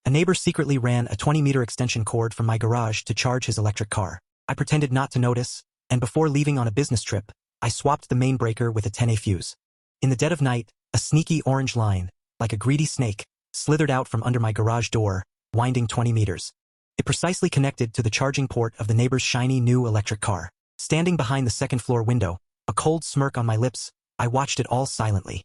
A neighbor secretly ran a 20-meter extension cord from my garage to charge his electric car. I pretended not to notice, and before leaving on a business trip, I swapped the main breaker with a 10A fuse. In the dead of night, a sneaky orange line, like a greedy snake, slithered out from under my garage door, winding 20 meters. It precisely connected to the charging port of the neighbor's shiny new electric car. Standing behind the second-floor window, a cold smirk on my lips, I watched it all silently.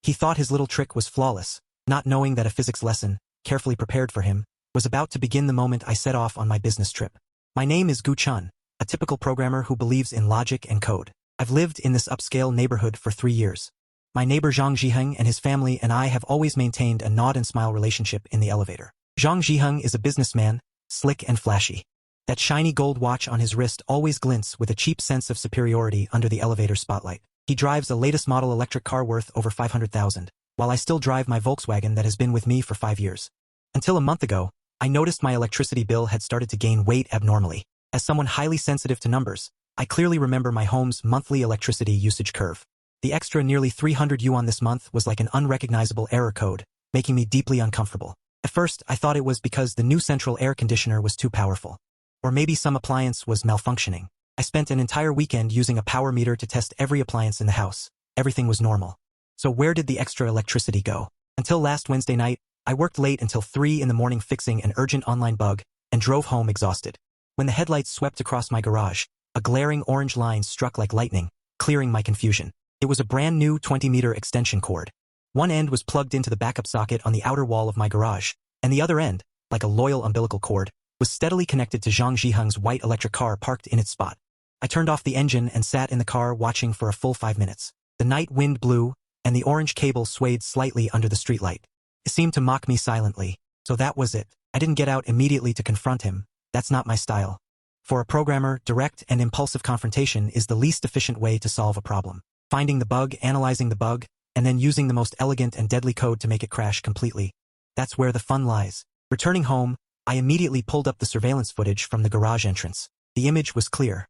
He thought his little trick was flawless, not knowing that a physics lesson, carefully prepared for him, was about to begin the moment I set off on my business trip. My name is Gu Chun, a typical programmer who believes in logic and code. I've lived in this upscale neighborhood for 3 years. My neighbor Zhang Zhiheng and his family and I have always maintained a nod-and-smile relationship in the elevator. Zhang Zhiheng is a businessman, slick and flashy. That shiny gold watch on his wrist always glints with a cheap sense of superiority under the elevator spotlight. He drives a latest model electric car worth over $500,000, while I still drive my Volkswagen that has been with me for 5 years. Until a month ago, I noticed my electricity bill had started to gain weight abnormally. As someone highly sensitive to numbers, I clearly remember my home's monthly electricity usage curve. The extra nearly 300 yuan this month was like an unrecognizable error code, making me deeply uncomfortable. At first, I thought it was because the new central air conditioner was too powerful. Or maybe some appliance was malfunctioning. I spent an entire weekend using a power meter to test every appliance in the house. Everything was normal. So where did the extra electricity go? Until last Wednesday night, I worked late until 3 in the morning fixing an urgent online bug and drove home exhausted. When the headlights swept across my garage, a glaring orange line struck like lightning, clearing my confusion. It was a brand new 20-meter extension cord. One end was plugged into the backup socket on the outer wall of my garage, and the other end, like a loyal umbilical cord, was steadily connected to Zhang Zhiheng's white electric car parked in its spot. I turned off the engine and sat in the car watching for a full 5 minutes. The night wind blew, and the orange cable swayed slightly under the streetlight. It seemed to mock me silently. So that was it. I didn't get out immediately to confront him. That's not my style. For a programmer, direct and impulsive confrontation is the least efficient way to solve a problem. Finding the bug, analyzing the bug, and then using the most elegant and deadly code to make it crash completely. That's where the fun lies. Returning home, I immediately pulled up the surveillance footage from the garage entrance. The image was clear.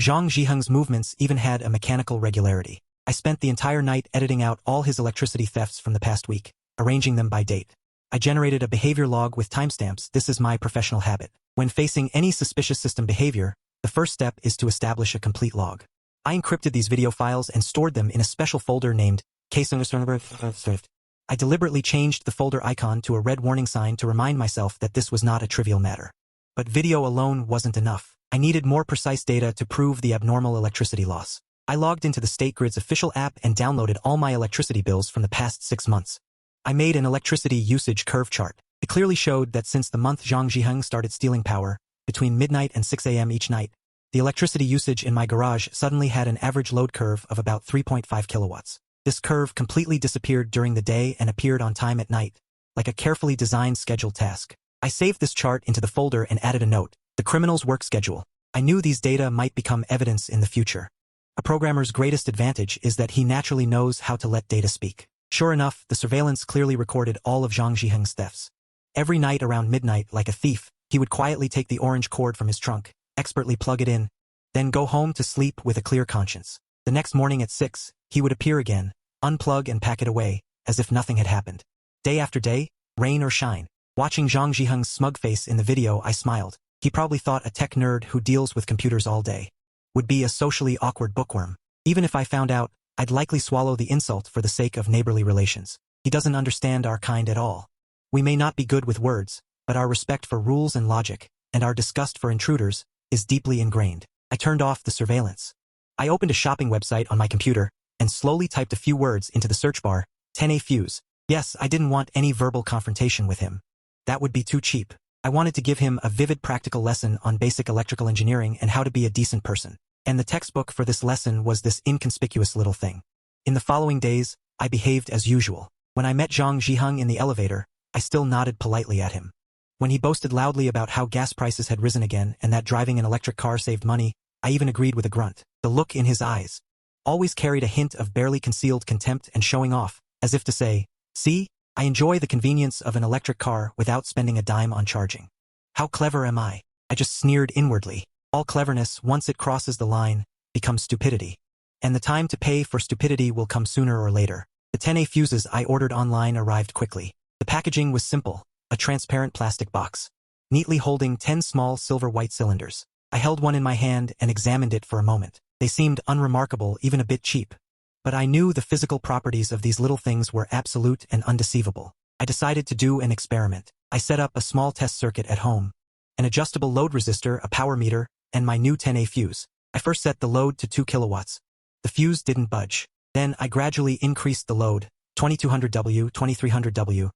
Zhang Zhiheng's movements even had a mechanical regularity. I spent the entire night editing out all his electricity thefts from the past week, arranging them by date. I generated a behavior log with timestamps. This is my professional habit. When facing any suspicious system behavior, the first step is to establish a complete log. I encrypted these video files and stored them in a special folder named Accusations. I deliberately changed the folder icon to a red warning sign to remind myself that this was not a trivial matter. But video alone wasn't enough. I needed more precise data to prove the abnormal electricity loss. I logged into the State Grid's official app and downloaded all my electricity bills from the past 6 months. I made an electricity usage curve chart. It clearly showed that since the month Zhang Zhiheng started stealing power, between midnight and 6 a.m. each night, the electricity usage in my garage suddenly had an average load curve of about 3.5 kilowatts. This curve completely disappeared during the day and appeared on time at night, like a carefully designed scheduled task. I saved this chart into the folder and added a note, the criminal's work schedule. I knew these data might become evidence in the future. A programmer's greatest advantage is that he naturally knows how to let data speak. Sure enough, the surveillance clearly recorded all of Zhang Zhiheng's thefts. Every night around midnight, like a thief, he would quietly take the orange cord from his trunk, expertly plug it in, then go home to sleep with a clear conscience. The next morning at 6, he would appear again, unplug and pack it away, as if nothing had happened. Day after day, rain or shine. Watching Zhang Zhiheng's smug face in the video, I smiled. He probably thought a tech nerd who deals with computers all day would be a socially awkward bookworm. Even if I found out, I'd likely swallow the insult for the sake of neighborly relations. He doesn't understand our kind at all. We may not be good with words, but our respect for rules and logic, and our disgust for intruders, is deeply ingrained. I turned off the surveillance. I opened a shopping website on my computer, and slowly typed a few words into the search bar, 10A fuse. Yes, I didn't want any verbal confrontation with him. That would be too cheap. I wanted to give him a vivid practical lesson on basic electrical engineering and how to be a decent person. And the textbook for this lesson was this inconspicuous little thing. In the following days, I behaved as usual. When I met Zhang Zhiheng in the elevator, I still nodded politely at him. When he boasted loudly about how gas prices had risen again and that driving an electric car saved money, I even agreed with a grunt. The look in his eyes always carried a hint of barely concealed contempt and showing off, as if to say, see, I enjoy the convenience of an electric car without spending a dime on charging. How clever am I? I just sneered inwardly. All cleverness, once it crosses the line, becomes stupidity. And the time to pay for stupidity will come sooner or later. The 10A fuses I ordered online arrived quickly. The packaging was simple, a transparent plastic box, neatly holding 10 small silver white cylinders. I held one in my hand and examined it for a moment. They seemed unremarkable, even a bit cheap. But I knew the physical properties of these little things were absolute and undeceivable. I decided to do an experiment. I set up a small test circuit at home, an adjustable load resistor, a power meter, and my new 10A fuse. I first set the load to 2 kilowatts. The fuse didn't budge. Then I gradually increased the load, 2200W, 2300W,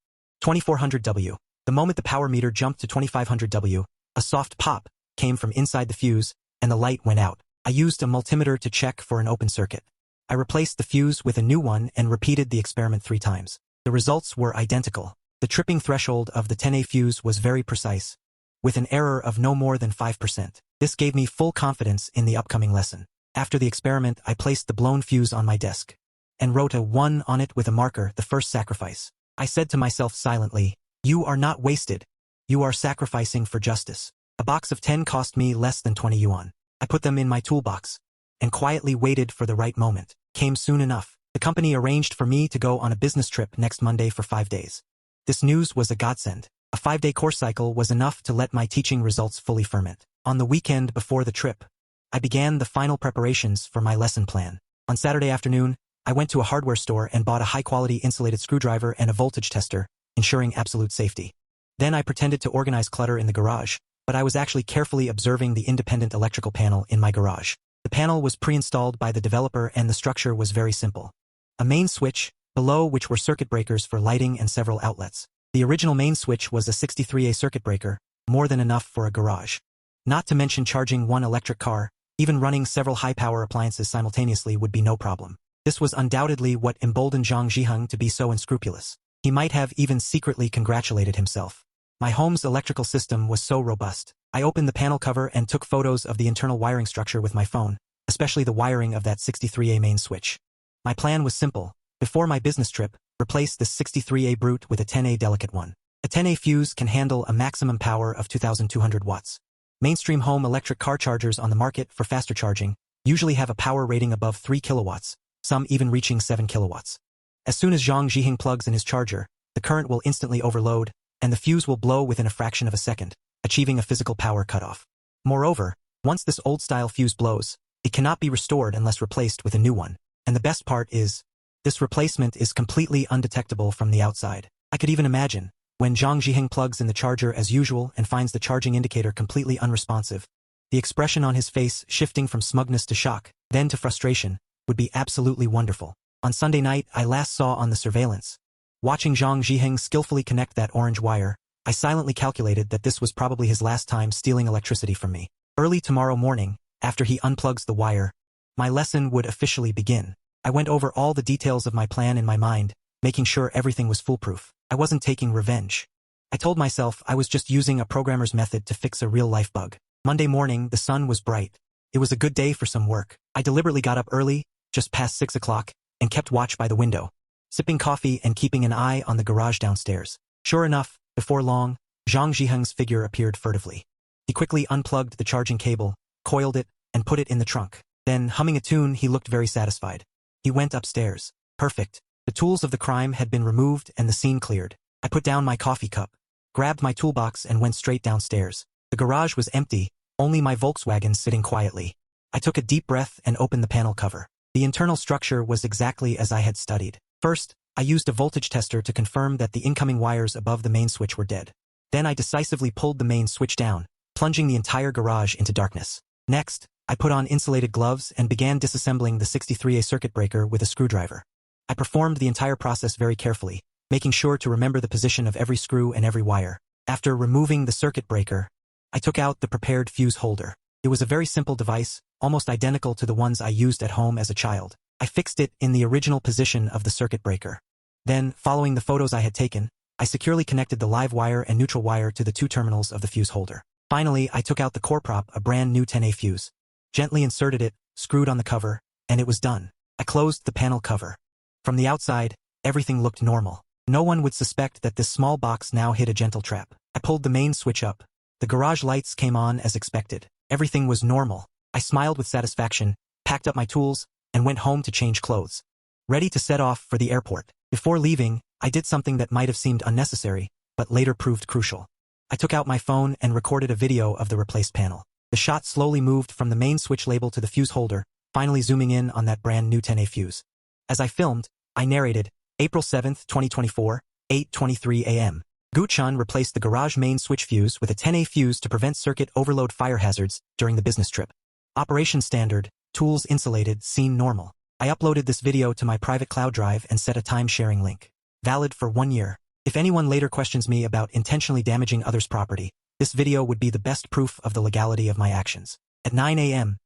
2400W. The moment the power meter jumped to 2500W, a soft pop came from inside the fuse, and the light went out. I used a multimeter to check for an open circuit. I replaced the fuse with a new one and repeated the experiment 3 times. The results were identical. The tripping threshold of the 10A fuse was very precise, with an error of no more than 5%. This gave me full confidence in the upcoming lesson. After the experiment, I placed the blown fuse on my desk and wrote a 1 on it with a marker, the first sacrifice. I said to myself silently, "You are not wasted. You are sacrificing for justice." A box of 10 cost me less than 20 yuan. I put them in my toolbox and quietly waited for the right moment. Came soon enough. The company arranged for me to go on a business trip next Monday for 5 days. This news was a godsend. A 5-day course cycle was enough to let my teaching results fully ferment. On the weekend before the trip, I began the final preparations for my lesson plan. On Saturday afternoon, I went to a hardware store and bought a high-quality insulated screwdriver and a voltage tester, ensuring absolute safety. Then I pretended to organize clutter in the garage, but I was actually carefully observing the independent electrical panel in my garage. The panel was pre-installed by the developer and the structure was very simple. A main switch, below which were circuit breakers for lighting and several outlets. The original main switch was a 63A circuit breaker, more than enough for a garage. Not to mention charging one electric car, even running several high-power appliances simultaneously would be no problem. This was undoubtedly what emboldened Zhang Zhiheng to be so unscrupulous. He might have even secretly congratulated himself. My home's electrical system was so robust. I opened the panel cover and took photos of the internal wiring structure with my phone, especially the wiring of that 63A main switch. My plan was simple. Before my business trip, replace the 63A brute with a 10A delicate one. A 10A fuse can handle a maximum power of 2,200 watts. Mainstream home electric car chargers on the market for faster charging usually have a power rating above 3 kilowatts, some even reaching 7 kilowatts. As soon as Zhang Zhiheng plugs in his charger, the current will instantly overload, and the fuse will blow within a fraction of a second, achieving a physical power cutoff. Moreover, once this old-style fuse blows, it cannot be restored unless replaced with a new one. And the best part is, this replacement is completely undetectable from the outside. I could even imagine, when Zhang Zhiheng plugs in the charger as usual and finds the charging indicator completely unresponsive, the expression on his face shifting from smugness to shock, then to frustration, would be absolutely wonderful. On Sunday night, I last saw on the surveillance. Watching Zhang Zhiheng skillfully connect that orange wire, I silently calculated that this was probably his last time stealing electricity from me. Early tomorrow morning, after he unplugs the wire, my lesson would officially begin. I went over all the details of my plan in my mind, making sure everything was foolproof. I wasn't taking revenge. I told myself I was just using a programmer's method to fix a real-life bug. Monday morning, the sun was bright. It was a good day for some work. I deliberately got up early, just past 6 o'clock, and kept watch by the window, sipping coffee and keeping an eye on the garage downstairs. Sure enough, before long, Zhang Zhiheng's figure appeared furtively. He quickly unplugged the charging cable, coiled it, and put it in the trunk. Then, humming a tune, he looked very satisfied. He went upstairs. Perfect. The tools of the crime had been removed and the scene cleared. I put down my coffee cup, grabbed my toolbox and went straight downstairs. The garage was empty, only my Volkswagen sitting quietly. I took a deep breath and opened the panel cover. The internal structure was exactly as I had studied. First, I used a voltage tester to confirm that the incoming wires above the main switch were dead. Then I decisively pulled the main switch down, plunging the entire garage into darkness. Next, I put on insulated gloves and began disassembling the 63A circuit breaker with a screwdriver. I performed the entire process very carefully, making sure to remember the position of every screw and every wire. After removing the circuit breaker, I took out the prepared fuse holder. It was a very simple device, almost identical to the ones I used at home as a child. I fixed it in the original position of the circuit breaker. Then, following the photos I had taken, I securely connected the live wire and neutral wire to the 2 terminals of the fuse holder. Finally, I took out the core prop, a brand new 10A fuse, gently inserted it, screwed on the cover, and it was done. I closed the panel cover. From the outside, everything looked normal. No one would suspect that this small box now hid a gentle trap. I pulled the main switch up. The garage lights came on as expected. Everything was normal. I smiled with satisfaction, packed up my tools, and went home to change clothes. Ready to set off for the airport. Before leaving, I did something that might have seemed unnecessary, but later proved crucial. I took out my phone and recorded a video of the replaced panel. The shot slowly moved from the main switch label to the fuse holder, finally zooming in on that brand new 10A fuse. As I filmed, I narrated, April 7, 2024, 8:23 a.m. Gu-chan replaced the garage main switch fuse with a 10A fuse to prevent circuit overload fire hazards during the business trip. Operation standard, tools insulated, scene normal. I uploaded this video to my private cloud drive and set a time-sharing link. Valid for 1 year. If anyone later questions me about intentionally damaging others' property, this video would be the best proof of the legality of my actions. At 9 a.m.,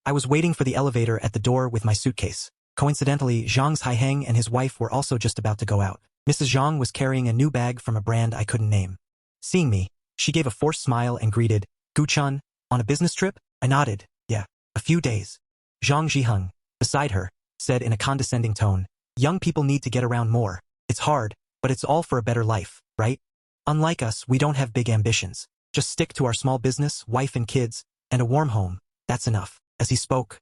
I was waiting for the elevator at the door with my suitcase. Coincidentally, Zhang's Haiheng and his wife were also just about to go out. Mrs. Zhang was carrying a new bag from a brand I couldn't name. Seeing me, she gave a forced smile and greeted, Gu-chan, on a business trip? I nodded, yeah, a few days. Zhang Zhiheng, beside her, said in a condescending tone, young people need to get around more. It's hard, but it's all for a better life, right? Unlike us, we don't have big ambitions. Just stick to our small business, wife and kids, and a warm home. That's enough. As he spoke,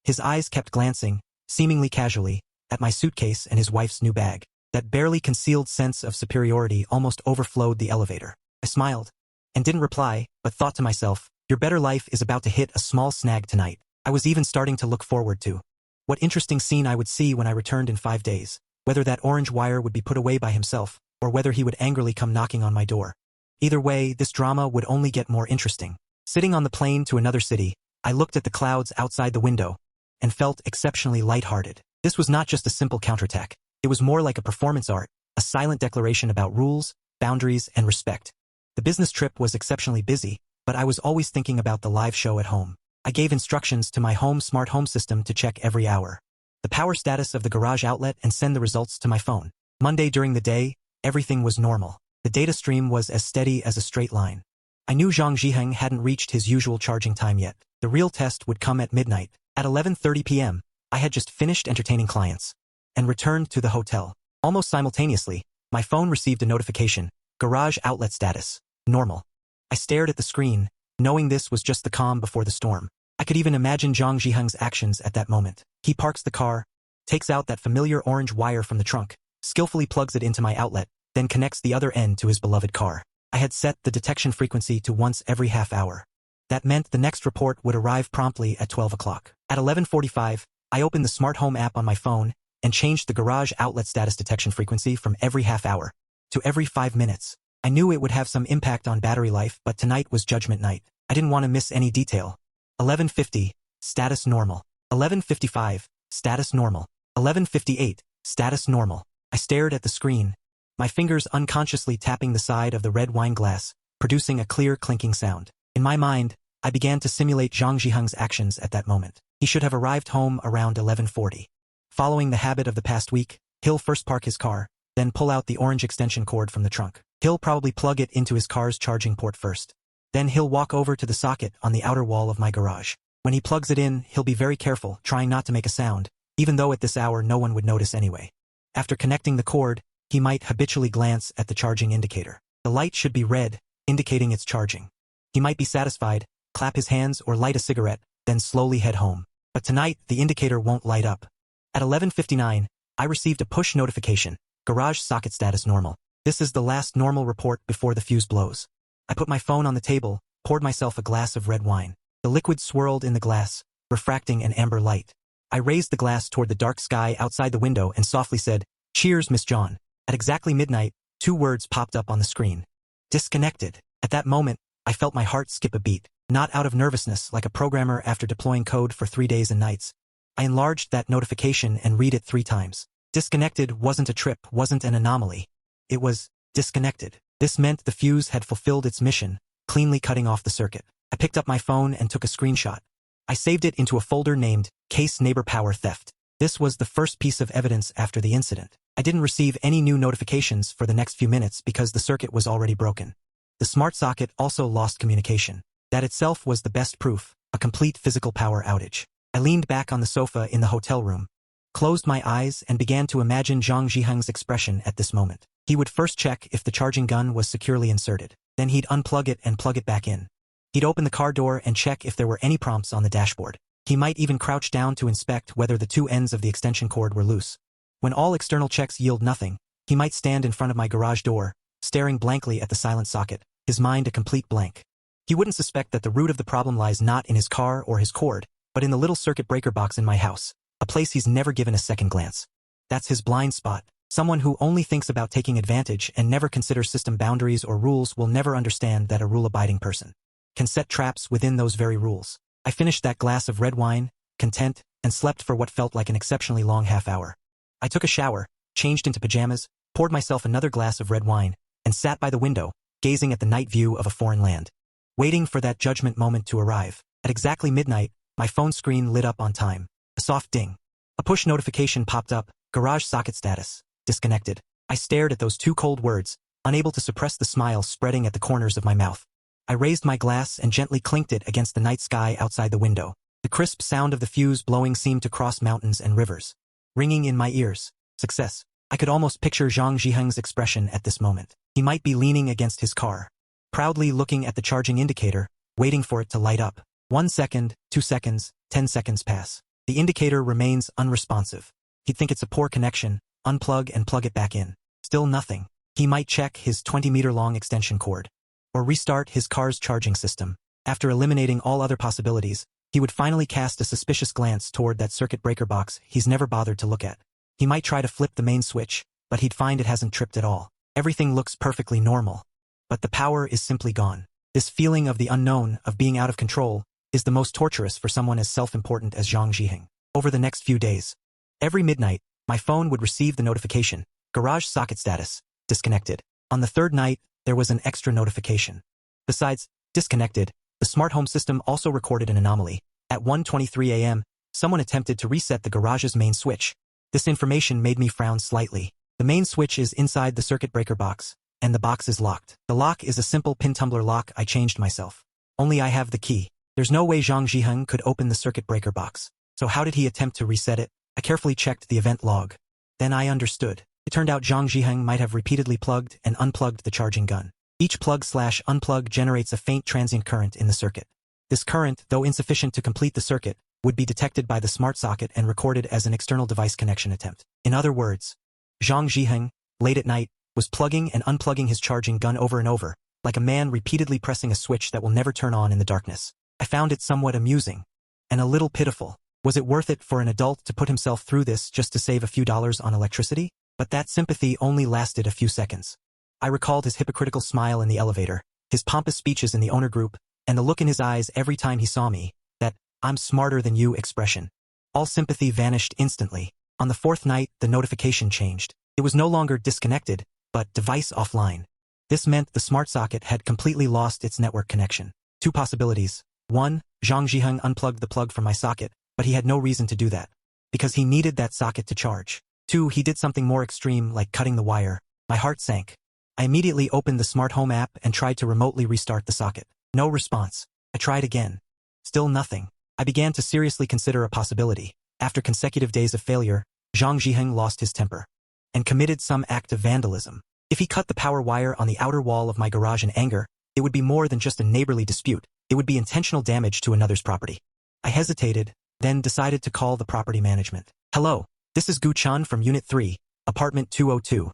his eyes kept glancing, seemingly casually, at my suitcase and his wife's new bag. That barely concealed sense of superiority almost overflowed the elevator. I smiled, and didn't reply, but thought to myself, your better life is about to hit a small snag tonight. I was even starting to look forward to what interesting scene I would see when I returned in 5 days, whether that orange wire would be put away by himself, or whether he would angrily come knocking on my door. Either way, this drama would only get more interesting. Sitting on the plane to another city, I looked at the clouds outside the window, and felt exceptionally lighthearted. This was not just a simple counterattack. It was more like a performance art, a silent declaration about rules, boundaries, and respect. The business trip was exceptionally busy, but I was always thinking about the live show at home. I gave instructions to my home smart home system to check every hour the power status of the garage outlet and send the results to my phone. Monday during the day, everything was normal. The data stream was as steady as a straight line. I knew Zhang Zhiheng hadn't reached his usual charging time yet. The real test would come at midnight. At 11:30 p.m., I had just finished entertaining clients and returned to the hotel. Almost simultaneously, my phone received a notification, garage outlet status, normal. I stared at the screen, knowing this was just the calm before the storm. I could even imagine Zhang Zhiheng's actions at that moment. He parks the car, takes out that familiar orange wire from the trunk, skillfully plugs it into my outlet, then connects the other end to his beloved car. I had set the detection frequency to once every half hour. That meant the next report would arrive promptly at 12 o'clock. At 11:45, I opened the smart home app on my phone and changed the garage outlet status detection frequency from every half hour to every 5 minutes. I knew it would have some impact on battery life, but tonight was judgment night. I didn't want to miss any detail. 11:50, status normal. 11:55, status normal. 11:58, status normal. I stared at the screen, my fingers unconsciously tapping the side of the red wine glass, producing a clear clinking sound. In my mind, I began to simulate Zhang Zhiheng's actions at that moment. He should have arrived home around 11:40. Following the habit of the past week, he'll first park his car, then pull out the orange extension cord from the trunk. He'll probably plug it into his car's charging port first. Then he'll walk over to the socket on the outer wall of my garage. When he plugs it in, he'll be very careful, trying not to make a sound, even though at this hour no one would notice anyway. After connecting the cord, he might habitually glance at the charging indicator. The light should be red, indicating it's charging. He might be satisfied, clap his hands or light a cigarette, then slowly head home. But tonight, the indicator won't light up. At 11:59, I received a push notification, garage socket status normal. This is the last normal report before the fuse blows. I put my phone on the table, poured myself a glass of red wine. The liquid swirled in the glass, refracting an amber light. I raised the glass toward the dark sky outside the window and softly said, "Cheers, Miss John." At exactly midnight, 2 words popped up on the screen. Disconnected. At that moment, I felt my heart skip a beat, not out of nervousness like a programmer after deploying code for 3 days and nights. I enlarged that notification and read it 3 times. Disconnected wasn't a trip, wasn't an anomaly. It was disconnected. This meant the fuse had fulfilled its mission, cleanly cutting off the circuit. I picked up my phone and took a screenshot. I saved it into a folder named Case Neighbor Power Theft. This was the first piece of evidence after the incident. I didn't receive any new notifications for the next few minutes because the circuit was already broken. The smart socket also lost communication. That itself was the best proof, a complete physical power outage. I leaned back on the sofa in the hotel room, closed my eyes and began to imagine Zhang Zhiheng's expression at this moment. He would first check if the charging gun was securely inserted. Then he'd unplug it and plug it back in. He'd open the car door and check if there were any prompts on the dashboard. He might even crouch down to inspect whether the 2 ends of the extension cord were loose. When all external checks yield nothing, he might stand in front of my garage door, staring blankly at the silent socket, his mind a complete blank. He wouldn't suspect that the root of the problem lies not in his car or his cord, but in the little circuit breaker box in my house, a place he's never given a second glance. That's his blind spot. Someone who only thinks about taking advantage and never considers system boundaries or rules will never understand that a rule-abiding person can set traps within those very rules. I finished that glass of red wine, content, and slept for what felt like an exceptionally long half hour. I took a shower, changed into pajamas, poured myself another glass of red wine, and sat by the window, gazing at the night view of a foreign land, waiting for that judgment moment to arrive. At exactly midnight, my phone screen lit up on time. A soft ding. A push notification popped up, garage socket status, disconnected. I stared at those two cold words, unable to suppress the smile spreading at the corners of my mouth. I raised my glass and gently clinked it against the night sky outside the window. The crisp sound of the fuse blowing seemed to cross mountains and rivers, ringing in my ears. Success. I could almost picture Zhang Zhiheng's expression at this moment. He might be leaning against his car, proudly looking at the charging indicator, waiting for it to light up. 1 second, 2 seconds, 10 seconds pass. The indicator remains unresponsive. He'd think it's a poor connection, unplug and plug it back in. Still nothing. He might check his 20-meter-long extension cord, or restart his car's charging system. After eliminating all other possibilities, he would finally cast a suspicious glance toward that circuit breaker box he's never bothered to look at. He might try to flip the main switch, but he'd find it hasn't tripped at all. Everything looks perfectly normal, but the power is simply gone. This feeling of the unknown, of being out of control, is the most torturous for someone as self-important as Zhang Zhiheng. Over the next few days, every midnight, my phone would receive the notification, garage socket status, disconnected. On the third night, there was an extra notification. Besides, disconnected, the smart home system also recorded an anomaly. At 1:23 a.m., someone attempted to reset the garage's main switch. This information made me frown slightly. The main switch is inside the circuit breaker box, and the box is locked. The lock is a simple pin tumbler lock I changed myself. Only I have the key. There's no way Zhang Zhiheng could open the circuit breaker box. So how did he attempt to reset it? I carefully checked the event log. Then I understood. It turned out Zhang Zhiheng might have repeatedly plugged and unplugged the charging gun. Each plug/unplug generates a faint transient current in the circuit. This current, though insufficient to complete the circuit, would be detected by the smart socket and recorded as an external device connection attempt. In other words, Zhang Zhiheng, late at night, was plugging and unplugging his charging gun over and over, like a man repeatedly pressing a switch that will never turn on in the darkness. I found it somewhat amusing, and a little pitiful. Was it worth it for an adult to put himself through this just to save a few dollars on electricity? But that sympathy only lasted a few seconds. I recalled his hypocritical smile in the elevator, his pompous speeches in the owner group, and the look in his eyes every time he saw me, that "I'm smarter than you" expression. All sympathy vanished instantly. On the fourth night, the notification changed. It was no longer disconnected, but device offline. This meant the smart socket had completely lost its network connection. Two possibilities. 1. Zhang Zhiheng unplugged the plug from my socket, but he had no reason to do that, because he needed that socket to charge. 2. He did something more extreme, like cutting the wire. My heart sank. I immediately opened the smart home app and tried to remotely restart the socket. No response. I tried again. Still nothing. I began to seriously consider a possibility. After consecutive days of failure, Zhang Zhiheng lost his temper and committed some act of vandalism. If he cut the power wire on the outer wall of my garage in anger, it would be more than just a neighborly dispute. It would be intentional damage to another's property. I hesitated, then decided to call the property management. Hello, this is Gu Chun from Unit 3, Apartment 202.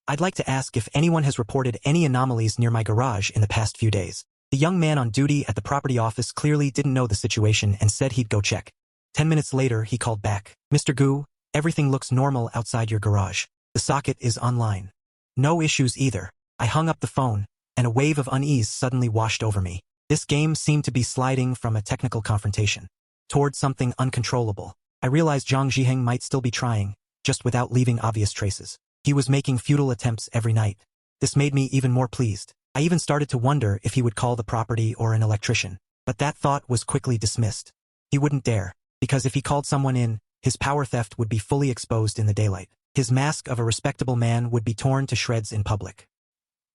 I'd like to ask if anyone has reported any anomalies near my garage in the past few days. The young man on duty at the property office clearly didn't know the situation and said he'd go check. 10 minutes later, he called back. Mr. Gu, everything looks normal outside your garage. The socket is online. No issues either. I hung up the phone, and a wave of unease suddenly washed over me. This game seemed to be sliding from a technical confrontation toward something uncontrollable. I realized Zhang Zhiheng might still be trying, just without leaving obvious traces. He was making futile attempts every night. This made me even more pleased. I even started to wonder if he would call the property or an electrician. But that thought was quickly dismissed. He wouldn't dare, because if he called someone in, his power theft would be fully exposed in the daylight. His mask of a respectable man would be torn to shreds in public.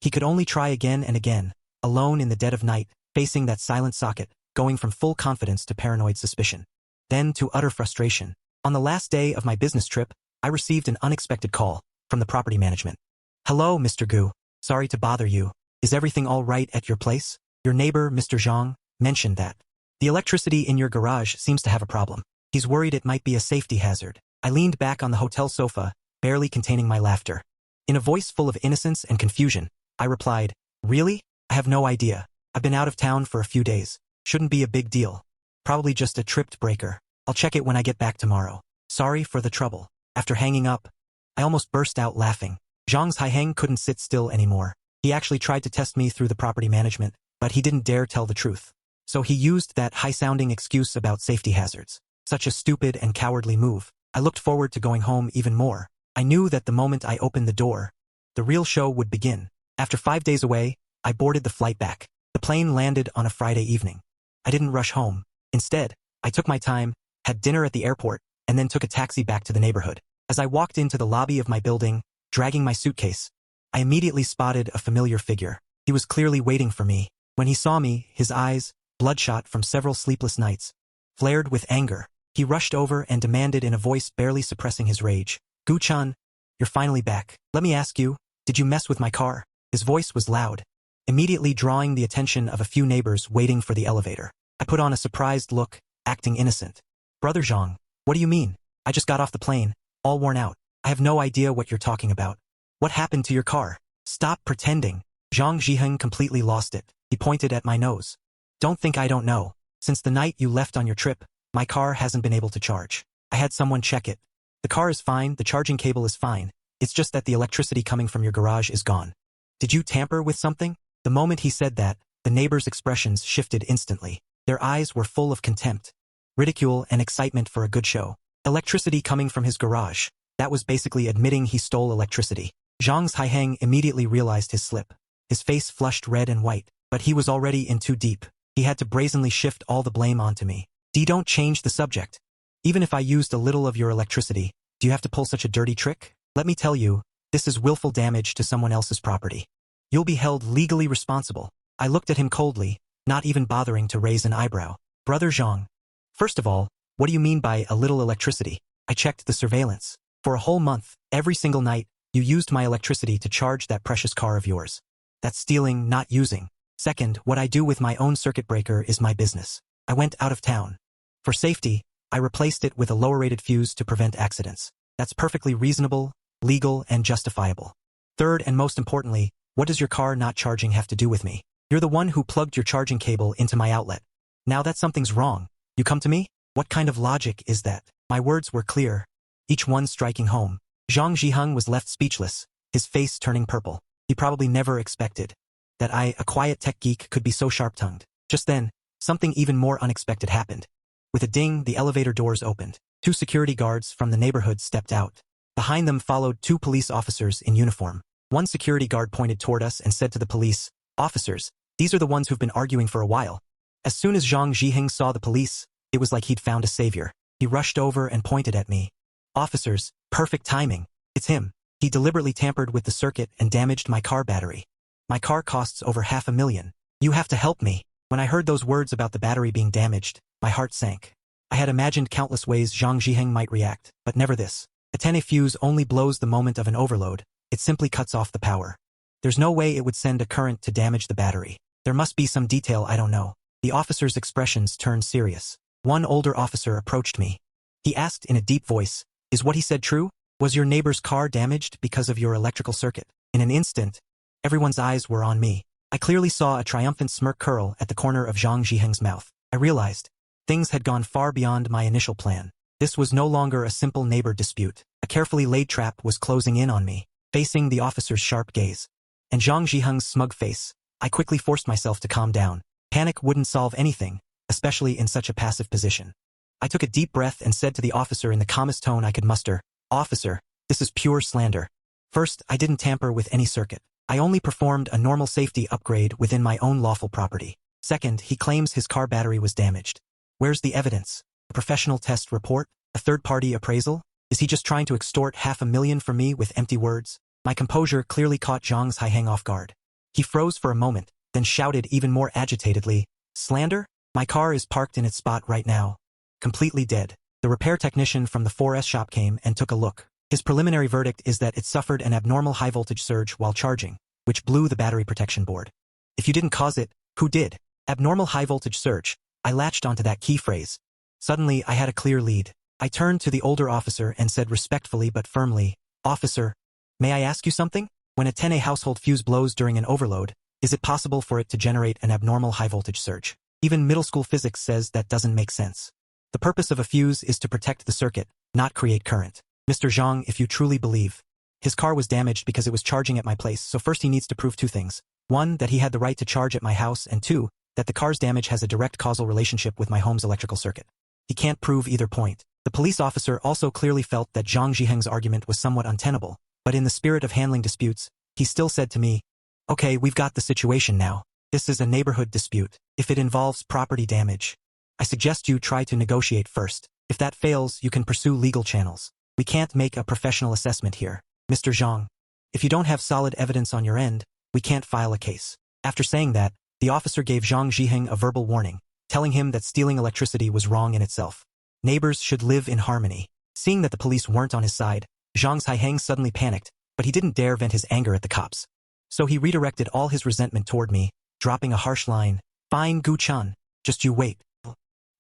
He could only try again and again, alone in the dead of night, facing that silent socket, going from full confidence to paranoid suspicion. Then to utter frustration. On the last day of my business trip, I received an unexpected call from the property management. Hello, Mr. Gu. Sorry to bother you. Is everything all right at your place? Your neighbor, Mr. Zhang, mentioned that the electricity in your garage seems to have a problem. He's worried it might be a safety hazard. I leaned back on the hotel sofa, barely containing my laughter. In a voice full of innocence and confusion, I replied, "Really? I have no idea. I've been out of town for a few days. Shouldn't be a big deal. Probably just a tripped breaker. I'll check it when I get back tomorrow. Sorry for the trouble." After hanging up, I almost burst out laughing. Zhang Haiheng couldn't sit still anymore. He actually tried to test me through the property management, but he didn't dare tell the truth. So he used that high-sounding excuse about safety hazards. Such a stupid and cowardly move. I looked forward to going home even more. I knew that the moment I opened the door, the real show would begin. After 5 days away, I boarded the flight back. The plane landed on a Friday evening. I didn't rush home. Instead, I took my time, had dinner at the airport, and then took a taxi back to the neighborhood. As I walked into the lobby of my building, dragging my suitcase, I immediately spotted a familiar figure. He was clearly waiting for me. When he saw me, his eyes, bloodshot from several sleepless nights, flared with anger. He rushed over and demanded in a voice barely suppressing his rage, "Gu-chan, you're finally back. Let me ask you, did you mess with my car?" His voice was loud, immediately drawing the attention of a few neighbors waiting for the elevator. I put on a surprised look, acting innocent. "Brother Zhang, what do you mean? I just got off the plane, all worn out. I have no idea what you're talking about. What happened to your car? Stop pretending." Zhang Zhiheng completely lost it. He pointed at my nose. "Don't think I don't know. Since the night you left on your trip, my car hasn't been able to charge. I had someone check it. The car is fine, the charging cable is fine. It's just that the electricity coming from your garage is gone. Did you tamper with something?" The moment he said that, the neighbors' expressions shifted instantly. Their eyes were full of contempt, ridicule, and excitement for a good show. Electricity coming from his garage. That was basically admitting he stole electricity. Zhang Haiheng immediately realized his slip. His face flushed red and white, but he was already in too deep. He had to brazenly shift all the blame onto me. Don't change the subject. Even if I used a little of your electricity, do you have to pull such a dirty trick? Let me tell you, this is willful damage to someone else's property. You'll be held legally responsible." I looked at him coldly, not even bothering to raise an eyebrow. "Brother Zhang, first of all, what do you mean by a little electricity? I checked the surveillance. For a whole month, every single night, you used my electricity to charge that precious car of yours. That's stealing, not using. Second, what I do with my own circuit breaker is my business. I went out of town. For safety, I replaced it with a lower-rated fuse to prevent accidents. That's perfectly reasonable, legal, and justifiable. Third, and most importantly, what does your car not charging have to do with me? You're the one who plugged your charging cable into my outlet. Now that something's wrong, you come to me? What kind of logic is that?" My words were clear, each one striking home. Zhang Zhiheng was left speechless, his face turning purple. He probably never expected that I, a quiet tech geek, could be so sharp-tongued. Just then, something even more unexpected happened. With a ding, the elevator doors opened. 2 security guards from the neighborhood stepped out. Behind them followed 2 police officers in uniform. One security guard pointed toward us and said to the police, "Officers, these are the ones who've been arguing for a while." As soon as Zhang Zhiheng saw the police, it was like he'd found a savior. He rushed over and pointed at me. "Officers, perfect timing. It's him. He deliberately tampered with the circuit and damaged my car battery. My car costs over $500,000. You have to help me." When I heard those words about the battery being damaged, my heart sank. I had imagined countless ways Zhang Zhiheng might react, but never this. A 10A fuse only blows the moment of an overload. It simply cuts off the power. There's no way it would send a current to damage the battery. There must be some detail I don't know. The officers' expressions turned serious. One older officer approached me. He asked in a deep voice, "Is what he said true? Was your neighbor's car damaged because of your electrical circuit?" In an instant, everyone's eyes were on me. I clearly saw a triumphant smirk curl at the corner of Zhang Zhiheng's mouth. I realized things had gone far beyond my initial plan. This was no longer a simple neighbor dispute. A carefully laid trap was closing in on me, facing the officer's sharp gaze. And Zhang Zhiheng's smug face. I quickly forced myself to calm down. Panic wouldn't solve anything, especially in such a passive position. I took a deep breath and said to the officer in the calmest tone I could muster, "Officer, this is pure slander. First, I didn't tamper with any circuit. I only performed a normal safety upgrade within my own lawful property. Second, he claims his car battery was damaged. Where's the evidence? A professional test report? A third-party appraisal? Is he just trying to extort $500,000 from me with empty words?" My composure clearly caught Zhang Haiheng off guard. He froze for a moment, then shouted even more agitatedly, "Slander? My car is parked in its spot right now. Completely dead." The repair technician from the 4S shop came and took a look. His preliminary verdict is that it suffered an abnormal high-voltage surge while charging, which blew the battery protection board. If you didn't cause it, who did? Abnormal high-voltage surge. I latched onto that key phrase. Suddenly, I had a clear lead. I turned to the older officer and said respectfully but firmly, "Officer, may I ask you something? When a 10A household fuse blows during an overload, is it possible for it to generate an abnormal high-voltage surge? Even middle school physics says that doesn't make sense. The purpose of a fuse is to protect the circuit, not create current. Mr. Zhang, if you truly believe. His car was damaged because it was charging at my place, so first he needs to prove two things. One, that he had the right to charge at my house, and two, that the car's damage has a direct causal relationship with my home's electrical circuit. He can't prove either point. The police officer also clearly felt that Zhang Zhiheng's argument was somewhat untenable, but in the spirit of handling disputes, he still said to me, "Okay, we've got the situation now. This is a neighborhood dispute. If it involves property damage, I suggest you try to negotiate first. If that fails, you can pursue legal channels. We can't make a professional assessment here. Mr. Zhang, if you don't have solid evidence on your end, we can't file a case." After saying that, the officer gave Zhang Zhiheng a verbal warning, telling him that stealing electricity was wrong in itself. Neighbors should live in harmony. Seeing that the police weren't on his side, Zhang Zhiheng suddenly panicked, but he didn't dare vent his anger at the cops. So he redirected all his resentment toward me, dropping a harsh line, "Fine, Gu-chan, just you wait.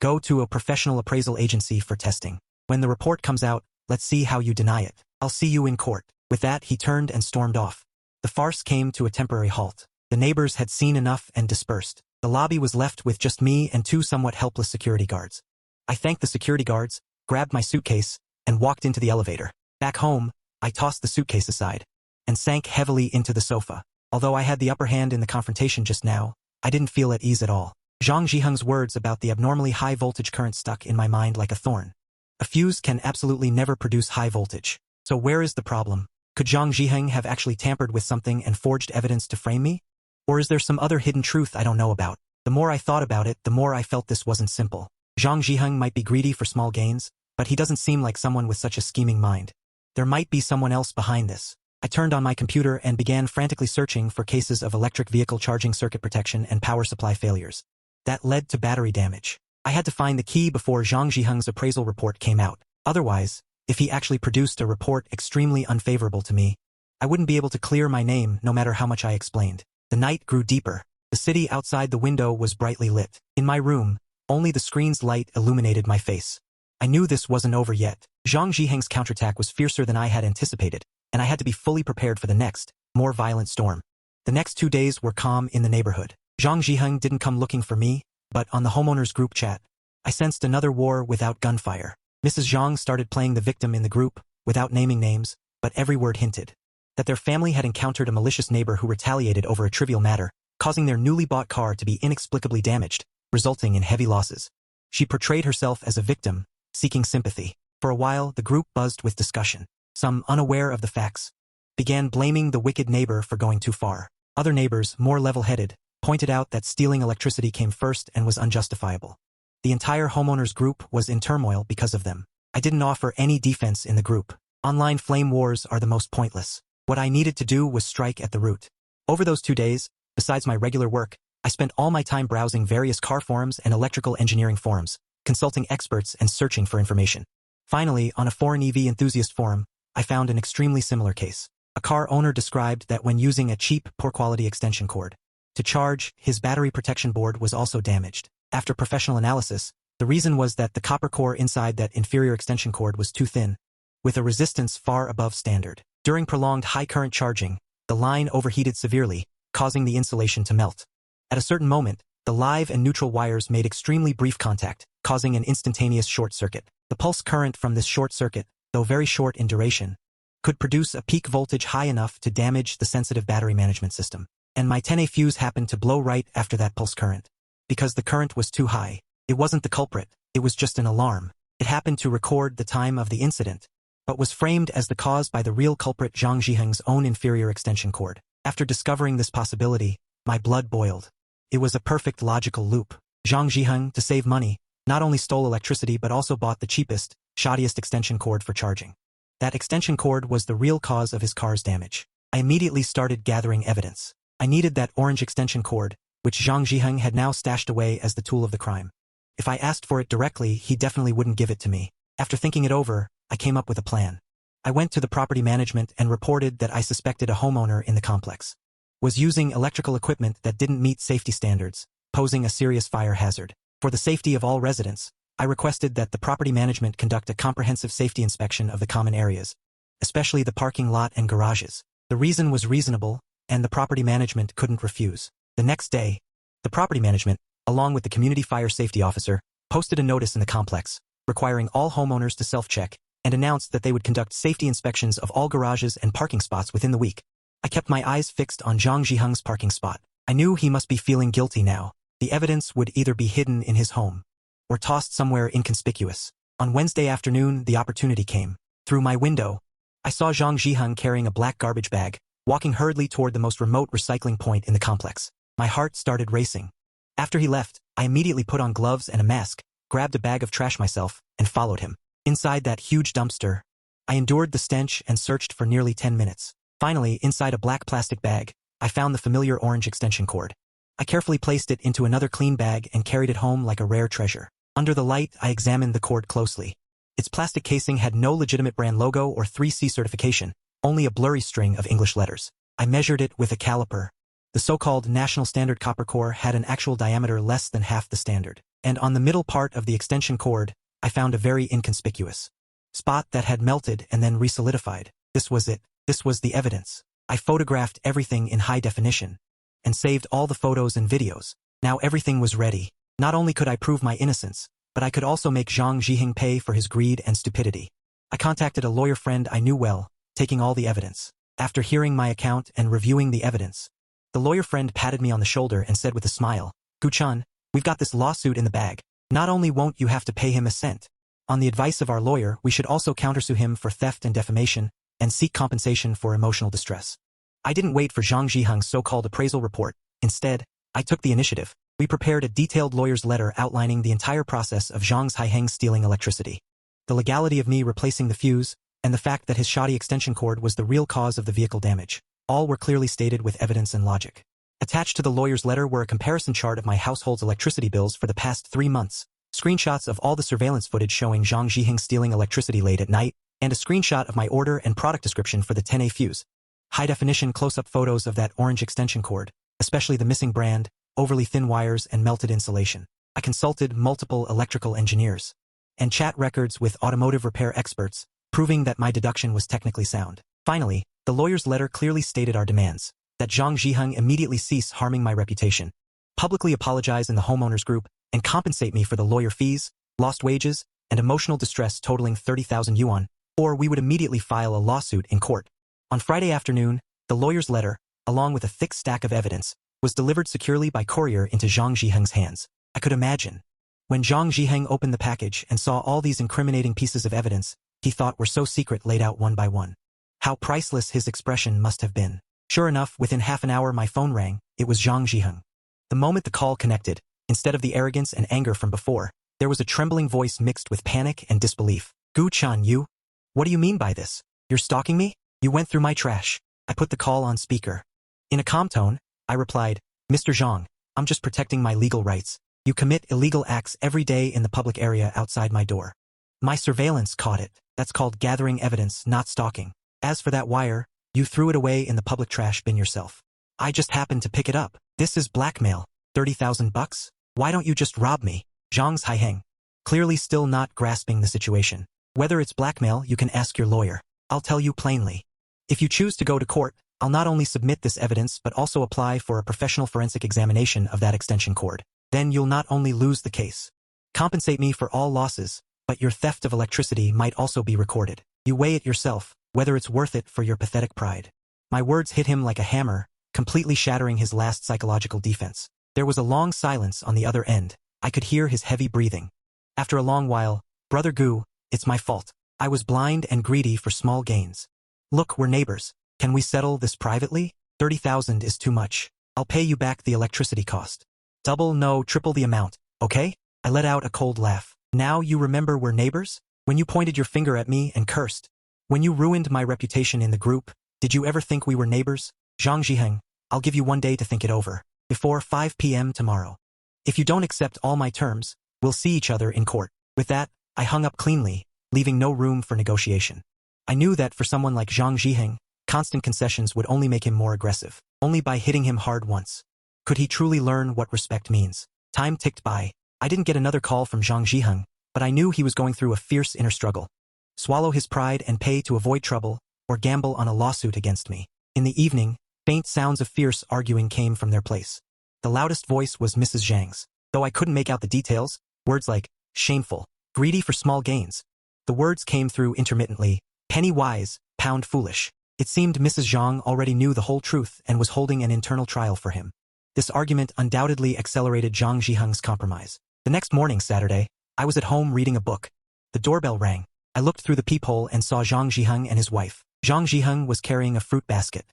Go to a professional appraisal agency for testing. When the report comes out, let's see how you deny it. I'll see you in court." With that, he turned and stormed off. The farce came to a temporary halt. The neighbors had seen enough and dispersed. The lobby was left with just me and two somewhat helpless security guards. I thanked the security guards, grabbed my suitcase, and walked into the elevator. Back home, I tossed the suitcase aside and sank heavily into the sofa. Although I had the upper hand in the confrontation just now, I didn't feel at ease at all. Zhang Zhiheng's words about the abnormally high voltage current stuck in my mind like a thorn. A fuse can absolutely never produce high voltage. So where is the problem? Could Zhang Zhiheng have actually tampered with something and forged evidence to frame me? Or is there some other hidden truth I don't know about? The more I thought about it, the more I felt this wasn't simple. Zhang Zhiheng might be greedy for small gains, but he doesn't seem like someone with such a scheming mind. There might be someone else behind this. I turned on my computer and began frantically searching for cases of electric vehicle charging circuit protection and power supply failures. That led to battery damage. I had to find the key before Zhang Zhiheng's appraisal report came out. Otherwise, if he actually produced a report extremely unfavorable to me, I wouldn't be able to clear my name no matter how much I explained. The night grew deeper. The city outside the window was brightly lit. In my room, only the screen's light illuminated my face. I knew this wasn't over yet. Zhang Zhiheng's counterattack was fiercer than I had anticipated, and I had to be fully prepared for the next, more violent storm. The next 2 days were calm in the neighborhood. Zhang Zhiheng didn't come looking for me, but on the homeowners group chat, I sensed another war without gunfire. Mrs. Zhang started playing the victim in the group, without naming names, but every word hinted that their family had encountered a malicious neighbor who retaliated over a trivial matter, causing their newly bought car to be inexplicably damaged, resulting in heavy losses. She portrayed herself as a victim, seeking sympathy. For a while, the group buzzed with discussion. Some, unaware of the facts, began blaming the wicked neighbor for going too far. Other neighbors, more level-headed, pointed out that stealing electricity came first and was unjustifiable. The entire homeowners group was in turmoil because of them. I didn't offer any defense in the group. Online flame wars are the most pointless. What I needed to do was strike at the root. Over those 2 days, besides my regular work, I spent all my time browsing various car forums and electrical engineering forums, consulting experts and searching for information. Finally, on a foreign EV enthusiast forum, I found an extremely similar case. A car owner described that when using a cheap, poor-quality extension cord to charge, his battery protection board was also damaged. After professional analysis, the reason was that the copper core inside that inferior extension cord was too thin, with a resistance far above standard. During prolonged high-current charging, the line overheated severely, causing the insulation to melt. At a certain moment, the live and neutral wires made extremely brief contact, causing an instantaneous short circuit. The pulse current from this short circuit, though very short in duration, could produce a peak voltage high enough to damage the sensitive battery management system. And my 10A fuse happened to blow right after that pulse current. Because the current was too high, it wasn't the culprit, it was just an alarm. It happened to record the time of the incident, but was framed as the cause by the real culprit Zhang Zhiheng's own inferior extension cord. After discovering this possibility, my blood boiled. It was a perfect logical loop. Zhang Zhiheng, to save money, not only stole electricity but also bought the cheapest, shoddiest extension cord for charging. That extension cord was the real cause of his car's damage. I immediately started gathering evidence. I needed that orange extension cord, which Zhang Zhiheng had now stashed away as the tool of the crime. If I asked for it directly, he definitely wouldn't give it to me. After thinking it over, I came up with a plan. I went to the property management and reported that I suspected a homeowner in the complex was using electrical equipment that didn't meet safety standards, posing a serious fire hazard. For the safety of all residents, I requested that the property management conduct a comprehensive safety inspection of the common areas, especially the parking lot and garages. The reason was reasonable, and the property management couldn't refuse. The next day, the property management, along with the community fire safety officer, posted a notice in the complex, requiring all homeowners to self-check, and announced that they would conduct safety inspections of all garages and parking spots within the week. I kept my eyes fixed on Zhang Zhiheng's parking spot. I knew he must be feeling guilty now. The evidence would either be hidden in his home or tossed somewhere inconspicuous. On Wednesday afternoon, the opportunity came. Through my window, I saw Zhang Zhiheng carrying a black garbage bag, walking hurriedly toward the most remote recycling point in the complex. My heart started racing. After he left, I immediately put on gloves and a mask, grabbed a bag of trash myself, and followed him. Inside that huge dumpster, I endured the stench and searched for nearly 10 minutes. Finally, inside a black plastic bag, I found the familiar orange extension cord. I carefully placed it into another clean bag and carried it home like a rare treasure. Under the light, I examined the cord closely. Its plastic casing had no legitimate brand logo or 3C certification, only a blurry string of English letters. I measured it with a caliper. The so-called National Standard copper core had an actual diameter less than half the standard. And on the middle part of the extension cord, I found a very inconspicuous spot that had melted and then resolidified. This was it. This was the evidence. I photographed everything in high definition and saved all the photos and videos. Now everything was ready. Not only could I prove my innocence, but I could also make Zhang Zhiheng pay for his greed and stupidity. I contacted a lawyer friend I knew well, taking all the evidence. After hearing my account and reviewing the evidence, the lawyer friend patted me on the shoulder and said with a smile, "Gu-chan, we've got this lawsuit in the bag. Not only won't you have to pay him a cent. On the advice of our lawyer, we should also countersue him for theft and defamation, and seek compensation for emotional distress." I didn't wait for Zhang Zhiheng's so-called appraisal report. Instead, I took the initiative. We prepared a detailed lawyer's letter outlining the entire process of Zhang Zhiheng stealing electricity, the legality of me replacing the fuse, and the fact that his shoddy extension cord was the real cause of the vehicle damage. All were clearly stated with evidence and logic. Attached to the lawyer's letter were a comparison chart of my household's electricity bills for the past 3 months, screenshots of all the surveillance footage showing Zhang Zhiheng stealing electricity late at night, and a screenshot of my order and product description for the 10A fuse. High-definition close-up photos of that orange extension cord, especially the missing brand, overly thin wires and melted insulation. I consulted multiple electrical engineers and chat records with automotive repair experts, proving that my deduction was technically sound. Finally, the lawyer's letter clearly stated our demands, that Zhang Zhiheng immediately cease harming my reputation, publicly apologize in the homeowners group, and compensate me for the lawyer fees, lost wages, and emotional distress totaling 30,000 yuan, or we would immediately file a lawsuit in court. On Friday afternoon, the lawyer's letter, along with a thick stack of evidence, was delivered securely by courier into Zhang Zhiheng's hands. I could imagine. When Zhang Zhiheng opened the package and saw all these incriminating pieces of evidence he thought were so secret laid out one by one, how priceless his expression must have been. Sure enough, within half an hour my phone rang. It was Zhang Zhiheng. The moment the call connected, instead of the arrogance and anger from before, there was a trembling voice mixed with panic and disbelief. "Gu-chan, you? What do you mean by this? You're stalking me? You went through my trash." I put the call on speaker. In a calm tone, I replied, "Mr. Zhang, I'm just protecting my legal rights. You commit illegal acts every day in the public area outside my door. My surveillance caught it. That's called gathering evidence, not stalking. As for that wire, you threw it away in the public trash bin yourself. I just happened to pick it up. This is blackmail. 30,000 bucks? Why don't you just rob me?" Zhang Zhiheng, clearly still not grasping the situation. "Whether it's blackmail, you can ask your lawyer. I'll tell you plainly. If you choose to go to court, I'll not only submit this evidence but also apply for a professional forensic examination of that extension cord. Then you'll not only lose the case, compensate me for all losses, but your theft of electricity might also be recorded. You weigh it yourself, whether it's worth it for your pathetic pride." My words hit him like a hammer, completely shattering his last psychological defense. There was a long silence on the other end. I could hear his heavy breathing. After a long while, "Brother Gu, it's my fault. I was blind and greedy for small gains. Look, we're neighbors. Can we settle this privately? 30,000 is too much. I'll pay you back the electricity cost. Double, no, triple the amount, okay?" I let out a cold laugh. "Now you remember we're neighbors? When you pointed your finger at me and cursed? When you ruined my reputation in the group, did you ever think we were neighbors? Zhang Zhiheng, I'll give you one day to think it over. Before 5 p.m. tomorrow. If you don't accept all my terms, we'll see each other in court." With that, I hung up cleanly, leaving no room for negotiation. I knew that for someone like Zhang Zhiheng, constant concessions would only make him more aggressive. Only by hitting him hard once could he truly learn what respect means. Time ticked by. I didn't get another call from Zhang Zhiheng, but I knew he was going through a fierce inner struggle. Swallow his pride and pay to avoid trouble, or gamble on a lawsuit against me. In the evening, faint sounds of fierce arguing came from their place. The loudest voice was Mrs. Zhang's. Though I couldn't make out the details, words like shameful, greedy for small gains. The words came through intermittently, penny wise, pound foolish. It seemed Mrs. Zhang already knew the whole truth and was holding an internal trial for him. This argument undoubtedly accelerated Zhang Zhiheng's compromise. The next morning, Saturday, I was at home reading a book. The doorbell rang. I looked through the peephole and saw Zhang Zhiheng and his wife. Zhang Zhiheng was carrying a fruit basket.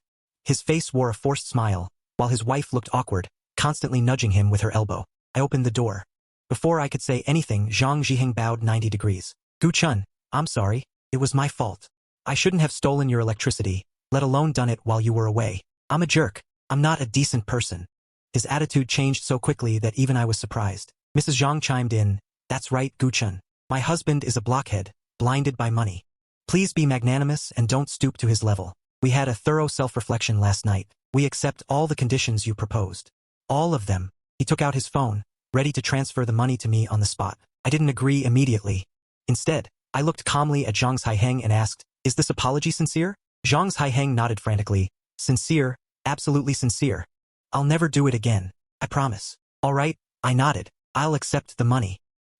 His face wore a forced smile, while his wife looked awkward, constantly nudging him with her elbow. I opened the door. Before I could say anything, Zhang Zhiheng bowed 90 degrees. Gu Chun, I'm sorry. It was my fault. I shouldn't have stolen your electricity, let alone done it while you were away. I'm a jerk. I'm not a decent person. His attitude changed so quickly that even I was surprised. Mrs. Zhang chimed in, that's right, Gu Chun. My husband is a blockhead, blinded by money. Please be magnanimous and don't stoop to his level. We had a thorough self-reflection last night. We accept all the conditions you proposed. All of them. He took out his phone, ready to transfer the money to me on the spot. I didn't agree immediately. Instead, I looked calmly at Zhang Zhiheng and asked, is this apology sincere? Zhang Zhiheng nodded frantically. Sincere, absolutely sincere. I'll never do it again. I promise. All right, I nodded. I'll accept the money.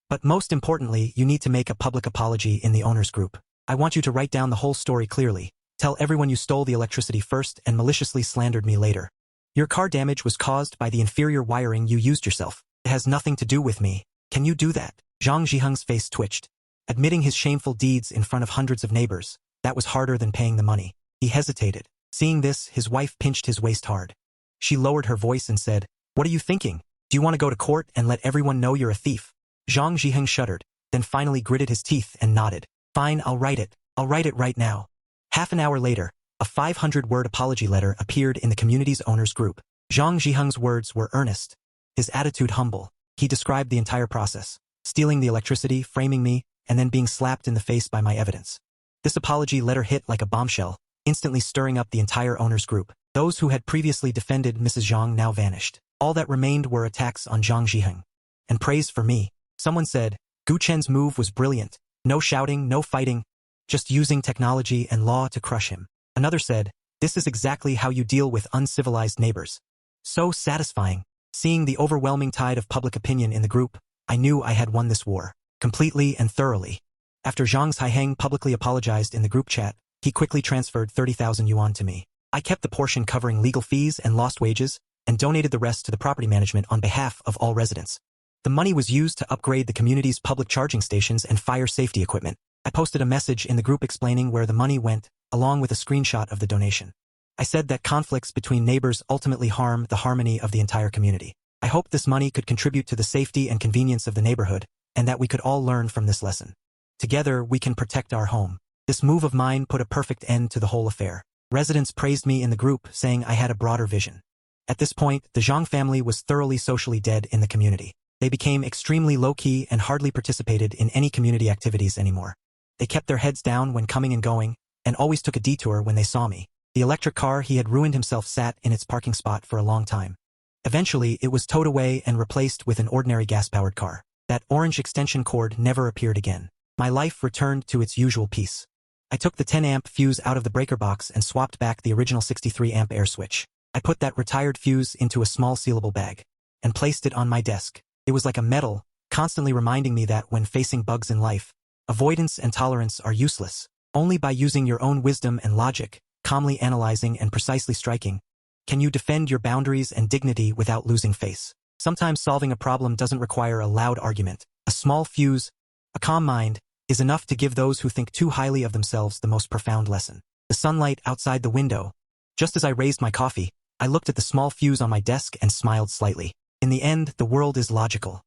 But most importantly, you need to make a public apology in the owners group. I want you to write down the whole story clearly. Tell everyone you stole the electricity first and maliciously slandered me later. Your car damage was caused by the inferior wiring you used yourself. It has nothing to do with me. Can you do that? Zhang Zhiheng's face twitched. Admitting his shameful deeds in front of hundreds of neighbors, that was harder than paying the money. He hesitated. Seeing this, his wife pinched his waist hard. She lowered her voice and said, what are you thinking? Do you want to go to court and let everyone know you're a thief? Zhang Zhiheng shuddered, then finally gritted his teeth and nodded. Fine, I'll write it. I'll write it right now. Half an hour later, a 500-word apology letter appeared in the community's owners group. Zhang Zhiheng's words were earnest, his attitude humble. He described the entire process, stealing the electricity, framing me, and then being slapped in the face by my evidence. This apology letter hit like a bombshell, instantly stirring up the entire owners group. Those who had previously defended Mrs. Zhang now vanished. All that remained were attacks on Zhang Zhiheng. And praise for me. Someone said, Gu Chen's move was brilliant. No shouting, no fighting, just using technology and law to crush him. Another said, this is exactly how you deal with uncivilized neighbors. So satisfying. Seeing the overwhelming tide of public opinion in the group, I knew I had won this war, completely and thoroughly. After Zhang Zhiheng publicly apologized in the group chat, he quickly transferred 30,000 yuan to me. I kept the portion covering legal fees and lost wages, and donated the rest to the property management on behalf of all residents. The money was used to upgrade the community's public charging stations and fire safety equipment. I posted a message in the group explaining where the money went, along with a screenshot of the donation. I said that conflicts between neighbors ultimately harm the harmony of the entire community. I hoped this money could contribute to the safety and convenience of the neighborhood, and that we could all learn from this lesson. Together, we can protect our home. This move of mine put a perfect end to the whole affair. Residents praised me in the group, saying I had a broader vision. At this point, the Zhang family was thoroughly socially dead in the community. They became extremely low-key and hardly participated in any community activities anymore. They kept their heads down when coming and going, and always took a detour when they saw me. The electric car he had ruined himself sat in its parking spot for a long time. Eventually, it was towed away and replaced with an ordinary gas-powered car. That orange extension cord never appeared again. My life returned to its usual peace. I took the 10-amp fuse out of the breaker box and swapped back the original 63-amp air switch. I put that retired fuse into a small sealable bag and placed it on my desk. It was like a medal, constantly reminding me that when facing bugs in life, avoidance and tolerance are useless. Only by using your own wisdom and logic, calmly analyzing and precisely striking, can you defend your boundaries and dignity without losing face. Sometimes solving a problem doesn't require a loud argument. A small fuse, a calm mind, is enough to give those who think too highly of themselves the most profound lesson. The sunlight outside the window. Just as I raised my coffee, I looked at the small fuse on my desk and smiled slightly. In the end, the world is logical.